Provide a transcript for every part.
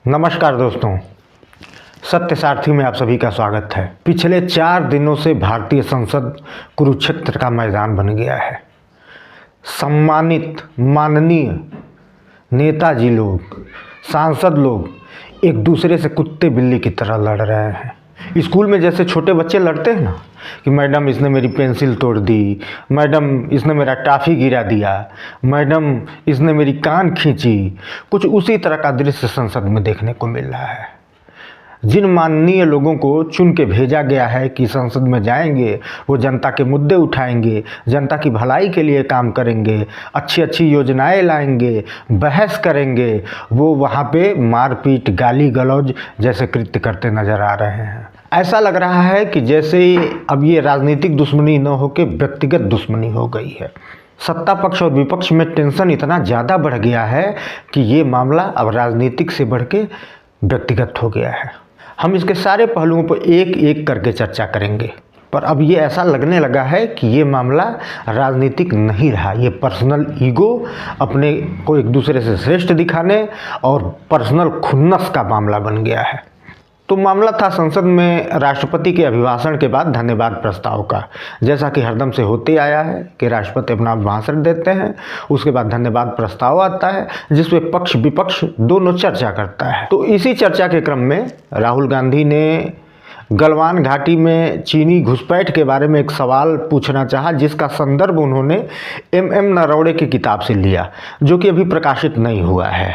नमस्कार दोस्तों, सत्य सारथी में आप सभी का स्वागत है। पिछले 4 दिनों से भारतीय संसद कुरुक्षेत्र का मैदान बन गया है। सम्मानित माननीय नेताजी लोग, सांसद लोग एक दूसरे से कुत्ते बिल्ली की तरह लड़ रहे हैं। स्कूल में जैसे छोटे बच्चे लड़ते हैं ना कि मैडम इसने मेरी पेंसिल तोड़ दी, मैडम इसने मेरा टॉफ़ी गिरा दिया, मैडम इसने मेरी कान खींची, कुछ उसी तरह का दृश्य संसद में देखने को मिल रहा है। जिन माननीय लोगों को चुन के भेजा गया है कि संसद में जाएंगे, वो जनता के मुद्दे उठाएंगे, जनता की भलाई के लिए काम करेंगे, अच्छी अच्छी योजनाएं लाएंगे, बहस करेंगे, वो वहाँ पे मारपीट गाली गलौज जैसे कृत्य करते नज़र आ रहे हैं। ऐसा लग रहा है कि जैसे अब ये राजनीतिक दुश्मनी न होकर व्यक्तिगत दुश्मनी हो गई है। सत्ता पक्ष और विपक्ष में टेंशन इतना ज़्यादा बढ़ गया है कि ये मामला अब राजनीतिक से बढ़ के व्यक्तिगत हो गया है। हम इसके सारे पहलुओं पर एक एक करके चर्चा करेंगे, पर अब ये ऐसा लगने लगा है कि ये मामला राजनीतिक नहीं रहा। ये पर्सनल ईगो, अपने को एक दूसरे से श्रेष्ठ दिखाने और पर्सनल खुन्नस का मामला बन गया है। तो मामला था संसद में राष्ट्रपति के अभिभाषण के बाद धन्यवाद प्रस्ताव का। जैसा कि हरदम से होते आया है कि राष्ट्रपति अपना भाषण देते हैं, उसके बाद धन्यवाद प्रस्ताव आता है जिसमें पक्ष विपक्ष दोनों चर्चा करता है। तो इसी चर्चा के क्रम में राहुल गांधी ने गलवान घाटी में चीनी घुसपैठ के बारे में एक सवाल पूछना चाहा, जिसका संदर्भ उन्होंने M.M. नरवणे की किताब से लिया, जो कि अभी प्रकाशित नहीं हुआ है।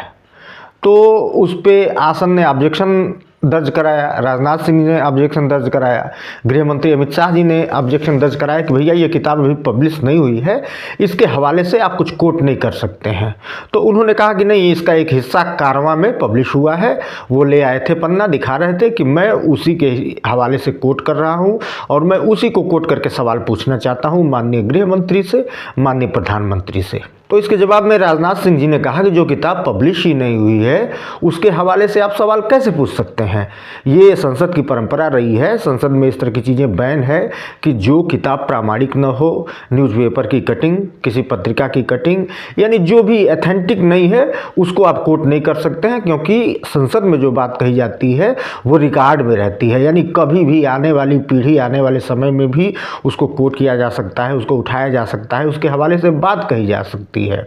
तो उस पर आसन ने ऑब्जेक्शन दर्ज कराया, राजनाथ सिंह ने ऑब्जेक्शन दर्ज कराया, गृह मंत्री अमित शाह जी ने ऑब्जेक्शन दर्ज कराया कि भैया ये किताब अभी पब्लिश नहीं हुई है, इसके हवाले से आप कुछ कोट नहीं कर सकते हैं। तो उन्होंने कहा कि नहीं, इसका एक हिस्सा कारवां में पब्लिश हुआ है, वो ले आए थे पन्ना, दिखा रहे थे कि मैं उसी के हवाले से कोट कर रहा हूँ और मैं उसी को कोट करके सवाल पूछना चाहता हूँ माननीय गृह मंत्री से, माननीय प्रधानमंत्री से। तो इसके जवाब में राजनाथ सिंह जी ने कहा कि जो किताब पब्लिश ही नहीं हुई है उसके हवाले से आप सवाल कैसे पूछ सकते हैं। ये संसद की परंपरा रही है, संसद में इस तरह की चीज़ें बैन है कि जो किताब प्रामाणिक न हो, न्यूज़पेपर की कटिंग, किसी पत्रिका की कटिंग, यानी जो भी ऑथेंटिक नहीं है उसको आप कोट नहीं कर सकते हैं, क्योंकि संसद में जो बात कही जाती है वो रिकॉर्ड में रहती है, यानी कभी भी आने वाली पीढ़ी, आने वाले समय में भी उसको कोट किया जा सकता है, उसको उठाया जा सकता है, उसके हवाले से बात कही जा सकती है।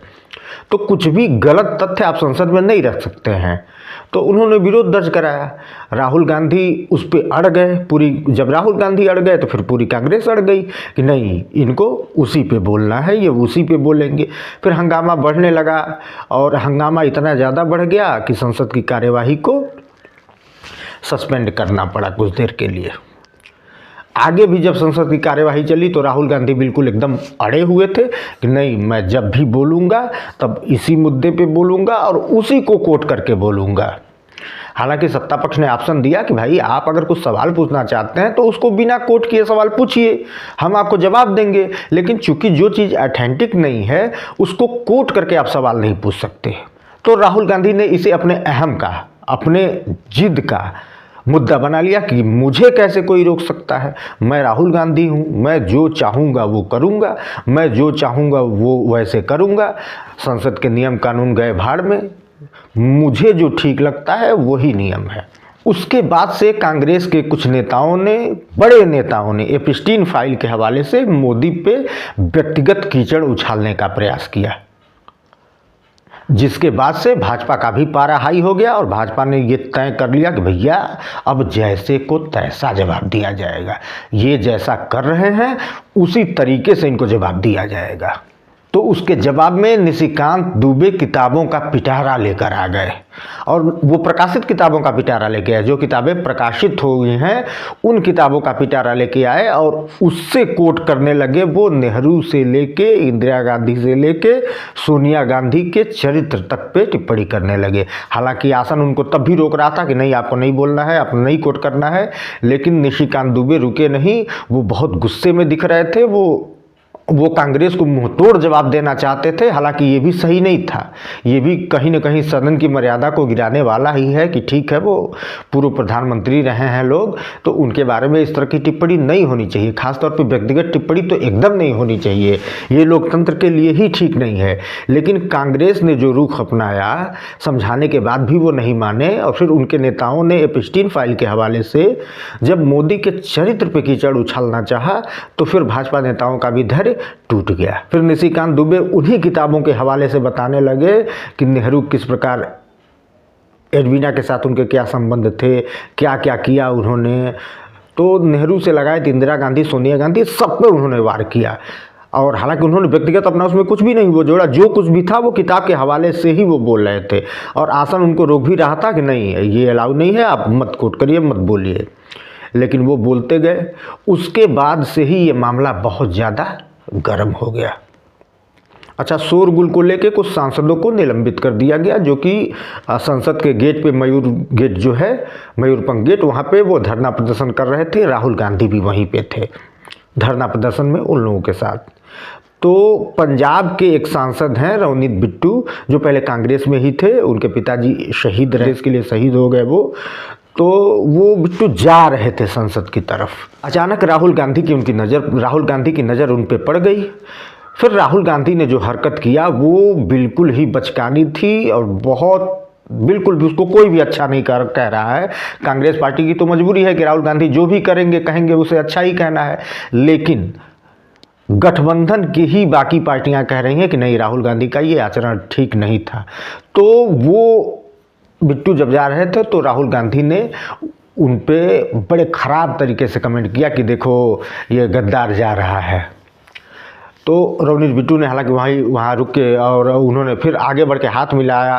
तो कुछ भी गलत तथ्य आप संसद में नहीं रख सकते हैं। तो उन्होंने विरोध दर्ज कराया। राहुल गांधी उस पर अड़ गए पूरी। जब राहुल गांधी अड़ गए तो फिर पूरी कांग्रेस अड़ गई कि नहीं, इनको उसी पे बोलना है, ये उसी पे बोलेंगे। फिर हंगामा बढ़ने लगा और हंगामा इतना ज़्यादा बढ़ गया कि संसद की कार्यवाही को सस्पेंड करना पड़ा कुछ देर के लिए। आगे भी जब संसद की कार्यवाही चली तो राहुल गांधी बिल्कुल एकदम अड़े हुए थे कि नहीं, मैं जब भी बोलूँगा तब इसी मुद्दे पे बोलूँगा और उसी को कोट करके बोलूँगा। हालांकि सत्ता पक्ष ने ऑप्शन दिया कि भाई आप अगर कुछ सवाल पूछना चाहते हैं तो उसको बिना कोट किए सवाल पूछिए, हम आपको जवाब देंगे, लेकिन चूंकि जो चीज़ ऑथेंटिक नहीं है उसको कोट करके आप सवाल नहीं पूछ सकते। तो राहुल गांधी ने इसे अपने अहम का, अपने जिद का मुद्दा बना लिया कि मुझे कैसे कोई रोक सकता है, मैं राहुल गांधी हूँ, मैं जो चाहूँगा वो करूँगा, मैं जो चाहूँगा वो वैसे करूँगा, संसद के नियम कानून गए भाड़ में, मुझे जो ठीक लगता है वही नियम है। उसके बाद से कांग्रेस के कुछ नेताओं ने, बड़े नेताओं ने एप्स्टीन फाइल के हवाले से मोदी पे व्यक्तिगत कीचड़ उछालने का प्रयास किया, जिसके बाद से भाजपा का भी पारा हाई हो गया और भाजपा ने ये तय कर लिया कि भैया अब जैसे को तैसा जवाब दिया जाएगा, ये जैसा कर रहे हैं उसी तरीके से इनको जवाब दिया जाएगा। तो उसके जवाब में निशिकांत दुबे किताबों का पिटारा लेकर आ गए और वो प्रकाशित किताबों का पिटारा लेके आए। जो किताबें प्रकाशित हो गई हैं उन किताबों का पिटारा लेके आए और उससे कोट करने लगे। वो नेहरू से लेके, इंदिरा गांधी से लेके सोनिया गांधी के चरित्र तक पे टिप्पणी करने लगे। हालांकि आसन उनको तब भी रोक रहा था कि नहीं, आपको नहीं बोलना है, आपको नहीं कोट करना है, लेकिन निशिकांत दुबे रुके नहीं। वो बहुत गुस्से में दिख रहे थे। वो वो कांग्रेस को मुंहतोड़ जवाब देना चाहते थे। हालांकि ये भी सही नहीं था, ये भी कहीं न कहीं सदन की मर्यादा को गिराने वाला ही है कि ठीक है वो पूर्व प्रधानमंत्री रहे हैं लोग, तो उनके बारे में इस तरह की टिप्पणी नहीं होनी चाहिए, खासतौर पे व्यक्तिगत टिप्पणी तो एकदम नहीं होनी चाहिए, ये लोकतंत्र के लिए ही ठीक नहीं है। लेकिन कांग्रेस ने जो रुख अपनाया, समझाने के बाद भी वो नहीं माने, और फिर उनके नेताओं ने एपस्टीन फाइल के हवाले से जब मोदी के चरित्र पर कीचड़ उछालना चाहा तो फिर भाजपा नेताओं का भी धैर्य टूट गया। फिर निशिकांत दुबे उन्हीं किताबों के हवाले से बताने लगे कि नेहरू किस प्रकार एडवीना के साथ उनके क्या संबंध थे, क्या क्या किया उन्होंने। तो नेहरू से लगाए तो इंदिरा गांधी, सोनिया गांधी, सब पे उन्होंने वार किया। और हालांकि उन्होंने व्यक्तिगत अपना उसमें कुछ भी नहीं वो जोड़ा, जो कुछ भी था वो किताब के हवाले से ही वो बोल रहे थे। और आसन उनको रोक भी रहा था कि नहीं ये अलाउ नहीं है, आप मत कोट करिए, मत बोलिए, लेकिन वो बोलते गए। उसके बाद से ही ये मामला बहुत ज़्यादा गर्म हो गया। अच्छा, शोरगुल को लेके कुछ सांसदों को निलंबित कर दिया गया, जो कि संसद के गेट पे, मयूर गेट जो है, मयूरपंख गेट, वहाँ पे वो धरना प्रदर्शन कर रहे थे। राहुल गांधी भी वहीं पे थे धरना प्रदर्शन में उन लोगों के साथ। तो पंजाब के एक सांसद हैं रवनीत बिट्टू, जो पहले कांग्रेस में ही थे, उनके पिताजी शहीद रहे, इसके लिए शहीद हो गए वो। तो वो बिट्टू जा रहे थे संसद की तरफ, अचानक राहुल गांधी की नज़र उन पे पड़ गई। फिर राहुल गांधी ने जो हरकत किया वो बिल्कुल ही बचकानी थी, और बहुत बिल्कुल भी उसको कोई भी अच्छा नहीं कह रहा है। कांग्रेस पार्टी की तो मजबूरी है कि राहुल गांधी जो भी कहेंगे उसे अच्छा ही कहना है, लेकिन गठबंधन की ही बाकी पार्टियां कह रही हैं कि नहीं, राहुल गांधी का ये आचरण ठीक नहीं था। तो वो बिट्टू जब जा रहे थे तो राहुल गांधी ने उन पे बड़े ख़राब तरीके से कमेंट किया कि देखो ये गद्दार जा रहा है। तो रवनीत बिट्टू ने हालांकि वहाँ रुक के, और उन्होंने फिर आगे बढ़ के हाथ मिलाया,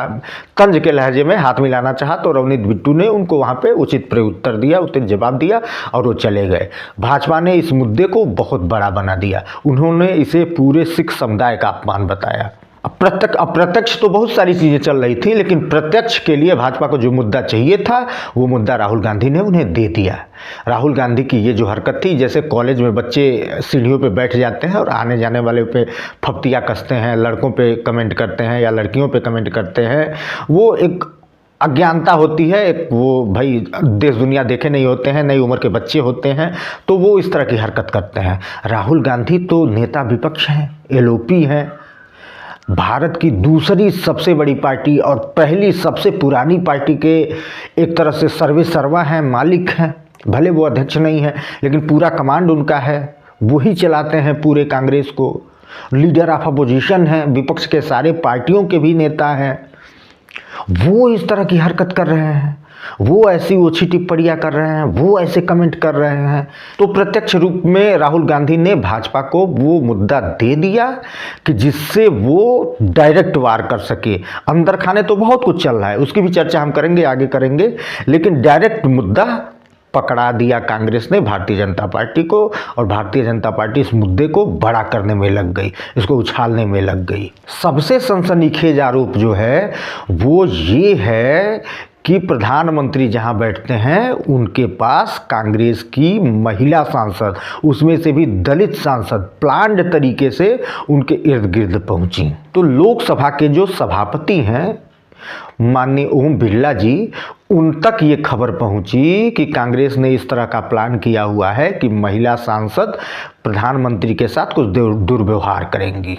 तंज के लहजे में हाथ मिलाना चाहा, तो रवनीत बिट्टू ने उनको वहाँ पे उचित प्रत्युत्तर दिया, उचित जवाब दिया, और वो चले गए। भाजपा ने इस मुद्दे को बहुत बड़ा बना दिया, उन्होंने इसे पूरे सिख समुदाय का अपमान बताया। अप्रत्यक्ष तो बहुत सारी चीज़ें चल रही थी, लेकिन प्रत्यक्ष के लिए भाजपा को जो मुद्दा चाहिए था वो मुद्दा राहुल गांधी ने उन्हें दे दिया। राहुल गांधी की ये जो हरकत थी, जैसे कॉलेज में बच्चे सीढ़ियों पे बैठ जाते हैं और आने जाने वाले पे फप्तियाँ कसते हैं, लड़कों पे कमेंट करते हैं या लड़कियों पे कमेंट करते हैं, वो एक अज्ञानता होती है, एक वो भाई देश दुनिया देखे नहीं होते हैं, नई उम्र के बच्चे होते हैं, तो वो इस तरह की हरकत करते हैं। राहुल गांधी तो नेता विपक्ष हैं, एलओपी हैं, भारत की दूसरी सबसे बड़ी पार्टी और पहली सबसे पुरानी पार्टी के एक तरह से सर्वे सर्वा हैं, मालिक हैं। भले वो अध्यक्ष नहीं है, लेकिन पूरा कमांड उनका है, वही चलाते हैं पूरे कांग्रेस को। लीडर ऑफ अपोजिशन हैं, विपक्ष के सारे पार्टियों के भी नेता हैं। वो इस तरह की हरकत कर रहे हैं, वो ऐसी ओछी टिप्पणियाँ कर रहे हैं, वो ऐसे कमेंट कर रहे हैं। तो प्रत्यक्ष रूप में राहुल गांधी ने भाजपा को वो मुद्दा दे दिया कि जिससे वो डायरेक्ट वार कर सके। अंदर खाने तो बहुत कुछ चल रहा है, उसकी भी चर्चा हम करेंगे, आगे करेंगे, लेकिन डायरेक्ट मुद्दा पकड़ा दिया कांग्रेस ने भारतीय जनता पार्टी को, और भारतीय जनता पार्टी इस मुद्दे को बड़ा करने में लग गई, इसको उछालने में लग गई। सबसे सनसनीखेज आरोप जो है वो ये है कि प्रधानमंत्री जहां बैठते हैं उनके पास कांग्रेस की महिला सांसद, उसमें से भी दलित सांसद, प्लान्ड तरीके से उनके इर्द गिर्द पहुंची। तो लोकसभा के जो सभापति हैं माननीय ओम बिरला जी, उन तक ये खबर पहुंची कि कांग्रेस ने इस तरह का प्लान किया हुआ है कि महिला सांसद प्रधानमंत्री के साथ कुछ दुर्व्यवहार करेंगी।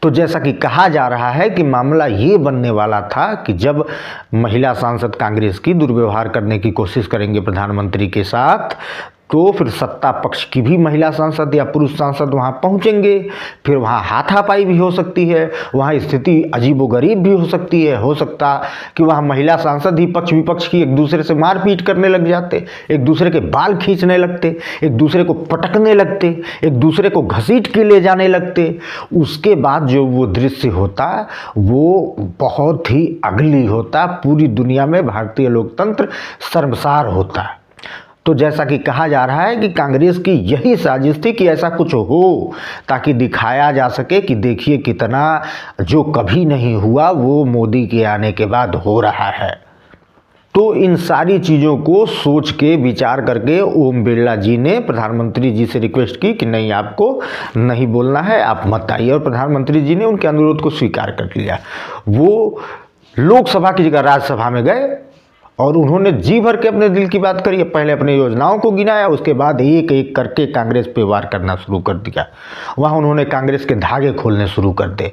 तो जैसा कि कहा जा रहा है कि मामला ये बनने वाला था कि जब महिला सांसद कांग्रेस की दुर्व्यवहार करने की कोशिश करेंगे प्रधानमंत्री के साथ, तो फिर सत्ता पक्ष की भी महिला सांसद या पुरुष सांसद वहाँ पहुँचेंगे, फिर वहाँ हाथापाई भी हो सकती है, वहाँ स्थिति अजीबोगरीब भी हो सकती है। हो सकता कि वहाँ महिला सांसद ही पक्ष विपक्ष की एक दूसरे से मारपीट करने लग जाते, एक दूसरे के बाल खींचने लगते, एक दूसरे को पटकने लगते, एक दूसरे को घसीट के ले जाने लगते। उसके बाद जो वो दृश्य होता वो बहुत ही अगली होता, पूरी दुनिया में भारतीय लोकतंत्र शर्मसार होता। तो जैसा कि कहा जा रहा है कि कांग्रेस की यही साजिश थी कि ऐसा कुछ हो ताकि दिखाया जा सके कि देखिए कितना जो कभी नहीं हुआ वो मोदी के आने के बाद हो रहा है। तो इन सारी चीज़ों को सोच के विचार करके ओम बिरला जी ने प्रधानमंत्री जी से रिक्वेस्ट की कि नहीं, आपको नहीं बोलना है, आप मत आइए। और प्रधानमंत्री जी ने उनके अनुरोध को स्वीकार कर लिया। वो लोकसभा की जगह राज्यसभा में गए और उन्होंने जी भर के अपने दिल की बात करी। पहले अपने योजनाओं को गिनाया, उसके बाद एक एक करके कांग्रेस पे वार करना शुरू कर दिया। वहाँ उन्होंने कांग्रेस के धागे खोलने शुरू कर दिए।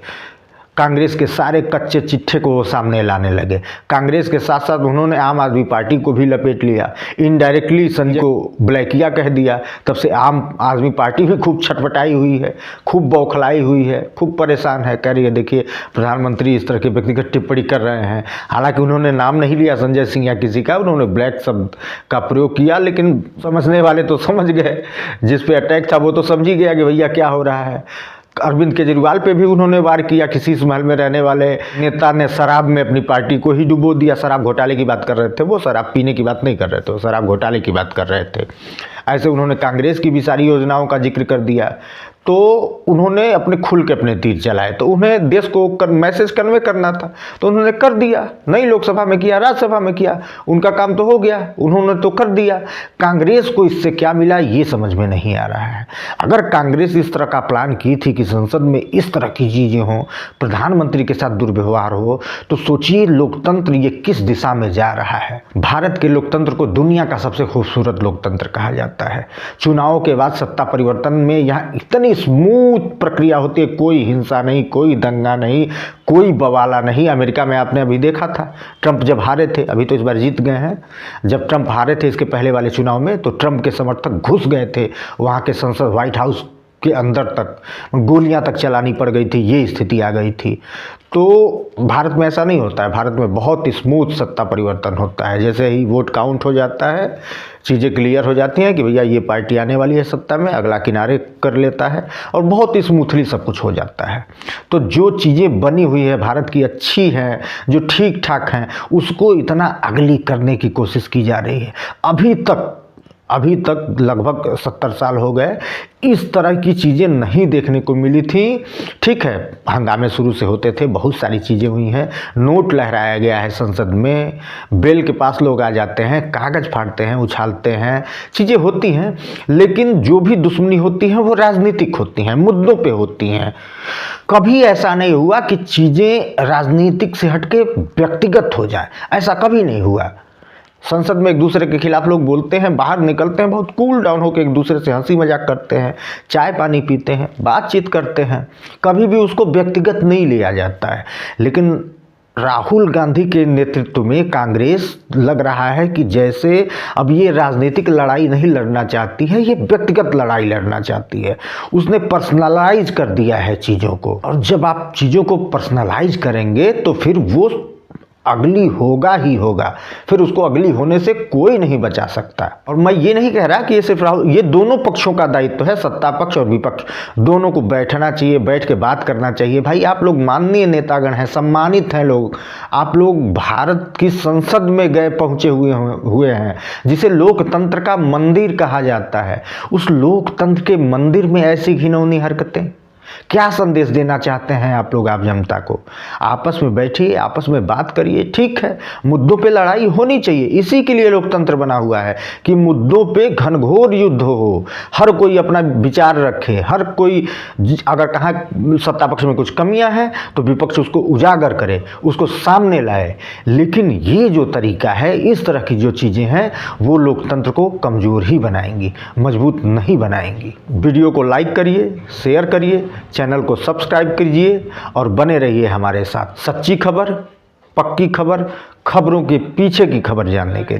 कांग्रेस के सारे कच्चे चिट्ठे को वो सामने लाने लगे। कांग्रेस के साथ साथ उन्होंने आम आदमी पार्टी को भी लपेट लिया। इनडायरेक्टली संजय को ब्लैकिया कह दिया। तब से आम आदमी पार्टी भी खूब छटपटाई हुई है, खूब बौखलाई हुई है, खूब परेशान है। कह रही है देखिए प्रधानमंत्री इस तरह की व्यक्तिगत टिप्पणी कर रहे हैं। हालांकि उन्होंने नाम नहीं लिया संजय सिंह या किसी का, उन्होंने ब्लैक शब्द का प्रयोग किया, लेकिन समझने वाले तो समझ गए। जिस पे अटैक था वो तो समझ ही गया कि भैया क्या हो रहा है। अरविंद केजरीवाल पे भी उन्होंने वार किया। किसी इस महल में रहने वाले नेता ने शराब में अपनी पार्टी को ही डुबो दिया। शराब घोटाले की बात कर रहे थे, वो शराब पीने की बात नहीं कर रहे थे, वो शराब घोटाले की बात कर रहे थे। ऐसे उन्होंने कांग्रेस की भी सारी योजनाओं का जिक्र कर दिया। तो उन्होंने अपने खुल के अपने तीर चलाए। तो उन्हें देश को मैसेज कन्वे करना था, तो उन्होंने कर दिया। नहीं लोकसभा में किया, राज्यसभा में किया, उनका काम तो हो गया, उन्होंने तो कर दिया। कांग्रेस को इससे क्या मिला ये समझ में नहीं आ रहा है। अगर कांग्रेस इस तरह का प्लान की थी कि संसद में इस तरह की चीज़ें हों, प्रधानमंत्री के साथ दुर्व्यवहार हो, तो सोचिए लोकतंत्र ये किस दिशा में जा रहा है। भारत के लोकतंत्र को दुनिया का सबसे खूबसूरत लोकतंत्र कहा जाता है। चुनावों के बाद सत्ता परिवर्तन में यहाँ इतनी स्मूथ प्रक्रिया होती है, कोई हिंसा नहीं, कोई दंगा नहीं, कोई बवाला नहीं। अमेरिका में आपने अभी देखा था, ट्रंप जब हारे थे, अभी तो इस बार जीत गए हैं, जब ट्रंप हारे थे इसके पहले वाले चुनाव में, तो ट्रंप के समर्थक घुस गए थे वहाँ के संसद व्हाइट हाउस के अंदर तक, गोलियां तक चलानी पड़ गई थी, ये स्थिति आ गई थी। तो भारत में ऐसा नहीं होता है। भारत में बहुत स्मूथ सत्ता परिवर्तन होता है। जैसे ही वोट काउंट हो जाता है, चीज़ें क्लियर हो जाती हैं कि भैया ये पार्टी आने वाली है सत्ता में, अगला किनारे कर लेता है और बहुत ही स्मूथली सब कुछ हो जाता है। तो जो चीज़ें बनी हुई है भारत की अच्छी हैं, जो ठीक ठाक हैं, उसको इतना अगली करने की कोशिश की जा रही है। अभी तक लगभग 70 साल हो गए, इस तरह की चीज़ें नहीं देखने को मिली थी। ठीक है, हंगामे शुरू से होते थे, बहुत सारी चीज़ें हुई हैं, नोट लहराया गया है संसद में, बेल के पास लोग आ जाते हैं, कागज़ फाड़ते हैं, उछालते हैं, चीज़ें होती हैं। लेकिन जो भी दुश्मनी होती है वो राजनीतिक होती हैं, मुद्दों पे होती हैं। कभी ऐसा नहीं हुआ कि चीज़ें राजनीतिक से हटके व्यक्तिगत हो जाए, ऐसा कभी नहीं हुआ। संसद में एक दूसरे के खिलाफ लोग बोलते हैं, बाहर निकलते हैं, बहुत कूल डाउन होकर एक दूसरे से हंसी मजाक करते हैं, चाय पानी पीते हैं, बातचीत करते हैं, कभी भी उसको व्यक्तिगत नहीं लिया जाता है। लेकिन राहुल गांधी के नेतृत्व में कांग्रेस लग रहा है कि जैसे अब ये राजनीतिक लड़ाई नहीं लड़ना चाहती है, ये व्यक्तिगत लड़ाई लड़ना चाहती है। उसने पर्सनलाइज कर दिया है चीज़ों को, और जब आप चीज़ों को पर्सनलाइज करेंगे तो फिर वो अगली होगा ही होगा, फिर उसको अगली होने से कोई नहीं बचा सकता। और मैं ये नहीं कह रहा कि ये सिर्फ राहुल, ये दोनों पक्षों का दायित्व है, सत्ता पक्ष और विपक्ष दोनों को बैठना चाहिए, बैठ के बात करना चाहिए। भाई आप लोग माननीय नेतागण हैं, सम्मानित हैं लोग, आप लोग भारत की संसद में गए पहुँचे हुए हैं, जिसे लोकतंत्र का मंदिर कहा जाता है। उस लोकतंत्र के मंदिर में ऐसी घिनौनी हरकतें, क्या संदेश देना चाहते हैं आप लोग आप जनता को? आपस में बैठिए, आपस में बात करिए। ठीक है, मुद्दों पे लड़ाई होनी चाहिए, इसी के लिए लोकतंत्र बना हुआ है कि मुद्दों पे घनघोर युद्ध हो, हर कोई अपना विचार रखे, हर कोई अगर कहाँ सत्ता पक्ष में कुछ कमियां हैं तो विपक्ष उसको उजागर करे, उसको सामने लाए। लेकिन ये जो तरीका है, इस तरह की जो चीज़ें हैं, वो लोकतंत्र को कमज़ोर ही बनाएंगी, मजबूत नहीं बनाएंगी। वीडियो को लाइक करिए, शेयर करिए, चैनल को सब्सक्राइब कीजिए और बने रहिए हमारे साथ। सच्ची खबर, पक्की खबर, खबरों के पीछे की खबर जानने के लिए।